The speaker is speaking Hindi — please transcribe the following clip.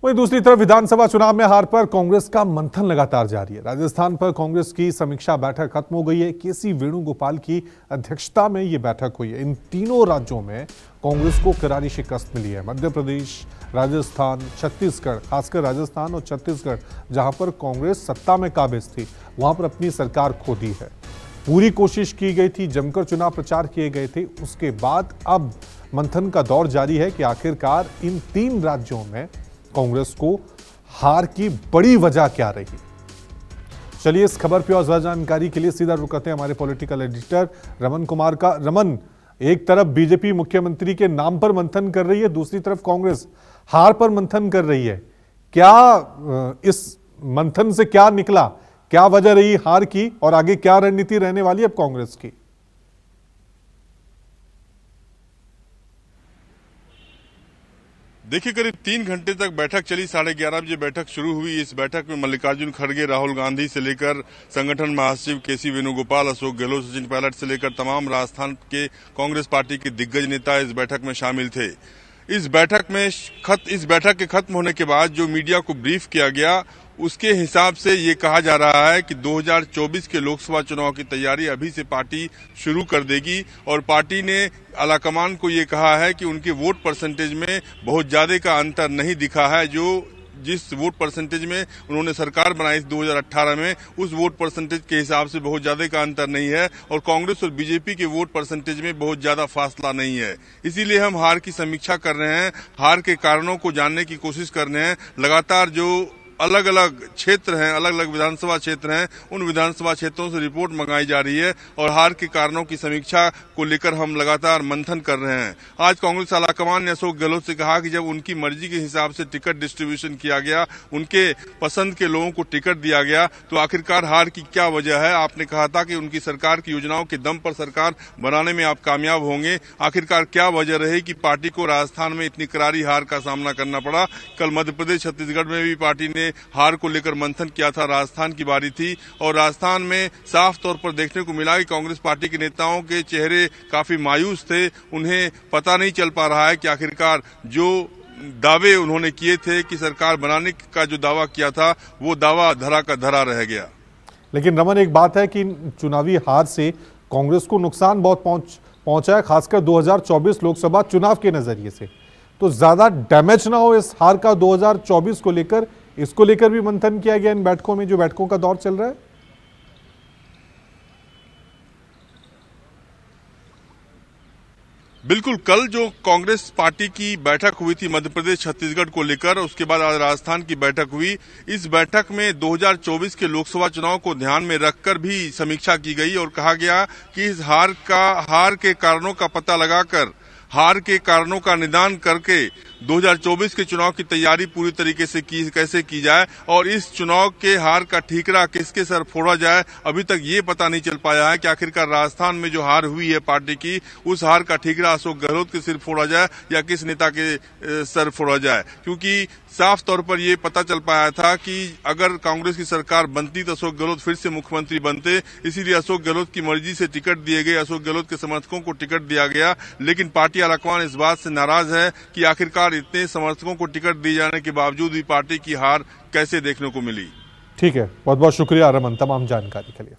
वहीं दूसरी तरफ विधानसभा चुनाव में हार पर कांग्रेस का मंथन लगातार जारी है। राजस्थान पर कांग्रेस की समीक्षा बैठक खत्म हो गई है। केसी वेणुगोपाल की अध्यक्षता में यह बैठक हुई है। इन तीनों राज्यों में कांग्रेस को करारी शिकस्त मिली है। मध्य प्रदेश, राजस्थान, छत्तीसगढ़, खासकर राजस्थान और छत्तीसगढ़ जहां पर कांग्रेस सत्ता में काबिज थी, वहां पर अपनी सरकार खो दी है। पूरी कोशिश की गई थी, जमकर चुनाव प्रचार किए गए थे। उसके बाद अब मंथन का दौर जारी है कि आखिरकार इन तीन राज्यों में कांग्रेस को हार की बड़ी वजह क्या रही। चलिए इस खबर पे और ज्यादा जानकारी के लिए सीधा रुक करते हैं हमारे पॉलिटिकल एडिटर रमन कुमार का। रमन, एक तरफ बीजेपी मुख्यमंत्री के नाम पर मंथन कर रही है, दूसरी तरफ कांग्रेस हार पर मंथन कर रही है। क्या इस मंथन से क्या निकला, क्या वजह रही हार की और आगे क्या रणनीति रहने वाली है अब कांग्रेस की? देखिए, करीब 3 घंटे तक बैठक चली। 11:30 बजे बैठक शुरू हुई। इस बैठक में मल्लिकार्जुन खड़गे, राहुल गांधी से लेकर संगठन महासचिव केसी वेणुगोपाल, अशोक गहलोत, सचिन पायलट से लेकर तमाम राजस्थान के कांग्रेस पार्टी के दिग्गज नेता इस बैठक में शामिल थे। इस बैठक के खत्म होने के बाद जो मीडिया को ब्रीफ किया गया, उसके हिसाब से ये कहा जा रहा है कि 2024 के लोकसभा चुनाव की तैयारी अभी से पार्टी शुरू कर देगी और पार्टी ने आलाकमान को ये कहा है कि उनके वोट परसेंटेज में बहुत ज्यादा का अंतर नहीं दिखा है। जिस वोट परसेंटेज में उन्होंने सरकार बनाई 2018 में, उस वोट परसेंटेज के हिसाब से बहुत ज्यादा का अंतर नहीं है और कांग्रेस और बीजेपी के वोट परसेंटेज में बहुत ज्यादा फासला नहीं है। इसीलिए हम हार की समीक्षा कर रहे हैं, हार के कारणों को जानने की कोशिश कर रहे हैं। लगातार जो अलग अलग क्षेत्र हैं, अलग अलग विधानसभा क्षेत्र हैं, उन विधानसभा क्षेत्रों से रिपोर्ट मंगाई जा रही है और हार के कारणों की समीक्षा को लेकर हम लगातार मंथन कर रहे हैं। आज कांग्रेस आलाकमान ने अशोक गहलोत से कहा कि जब उनकी मर्जी के हिसाब से टिकट डिस्ट्रीब्यूशन किया गया, उनके पसंद के लोगों को टिकट दिया गया, तो आखिरकार हार की क्या वजह है। आपने कहा था कि उनकी सरकार की योजनाओं के दम पर सरकार बनाने में आप कामयाब होंगे। आखिरकार क्या वजह रही कि पार्टी को राजस्थान में इतनी करारी हार का सामना करना पड़ा। कल मध्य प्रदेश, छत्तीसगढ़ में भी पार्टी ने हार को लेकर मंथन किया था। राजस्थान की बारी थी और राजस्थान में साफ तौर पर देखने को मिला कि कांग्रेस पार्टी के नेताओं के चेहरे काफी मायूस थे। उन्हें पता नहीं चल पा रहा है कि आखिरकार जो दावे उन्होंने किए थे कि सरकार बनाने का जो दावा किया था, वो दावा धरा का धरा रह गया। लेकिन रमन, एक बात है कि चुनावी हार से कांग्रेस को नुकसान बहुत पहुंचा है, खासकर 2024 लोकसभा चुनाव के नजरिए से। तो ज्यादा डैमेज ना हो इस हार का 2024 को लेकर, इसको लेकर भी मंथन किया गया इन बैठकों में, जो बैठकों का दौर चल रहा है। बिल्कुल, कल जो कांग्रेस पार्टी की बैठक हुई थी मध्य प्रदेश, छत्तीसगढ़ को लेकर, उसके बाद आज राजस्थान की बैठक हुई। इस बैठक में 2024 के लोकसभा चुनाव को ध्यान में रखकर भी समीक्षा की गई और कहा गया कि इस हार के कारणों का पता लगाकर, हार के कारणों का निदान करके 2024 के चुनाव की तैयारी पूरी तरीके से कैसे की जाए और इस चुनाव के हार का ठीकरा किसके सर फोड़ा जाए। अभी तक ये पता नहीं चल पाया है कि आखिरकार राजस्थान में जो हार हुई है पार्टी की, उस हार का ठीकरा अशोक गहलोत के सिर फोड़ा जाए या किस नेता के सर फोड़ा जाए। क्योंकि साफ तौर पर यह पता चल पाया था कि अगर कांग्रेस की सरकार बनती तो अशोक गहलोत फिर से मुख्यमंत्री बनते। इसीलिए अशोक गहलोत की मर्जी से टिकट दिए गए, अशोक गहलोत के समर्थकों को टिकट दिया गया। लेकिन पार्टी आलाकमान इस बात से नाराज है कि आखिरकार इतने समर्थकों को टिकट दिए जाने के बावजूद भी पार्टी की हार कैसे देखने को मिली। ठीक है, बहुत बहुत शुक्रिया रमन तमाम जानकारी के लिए।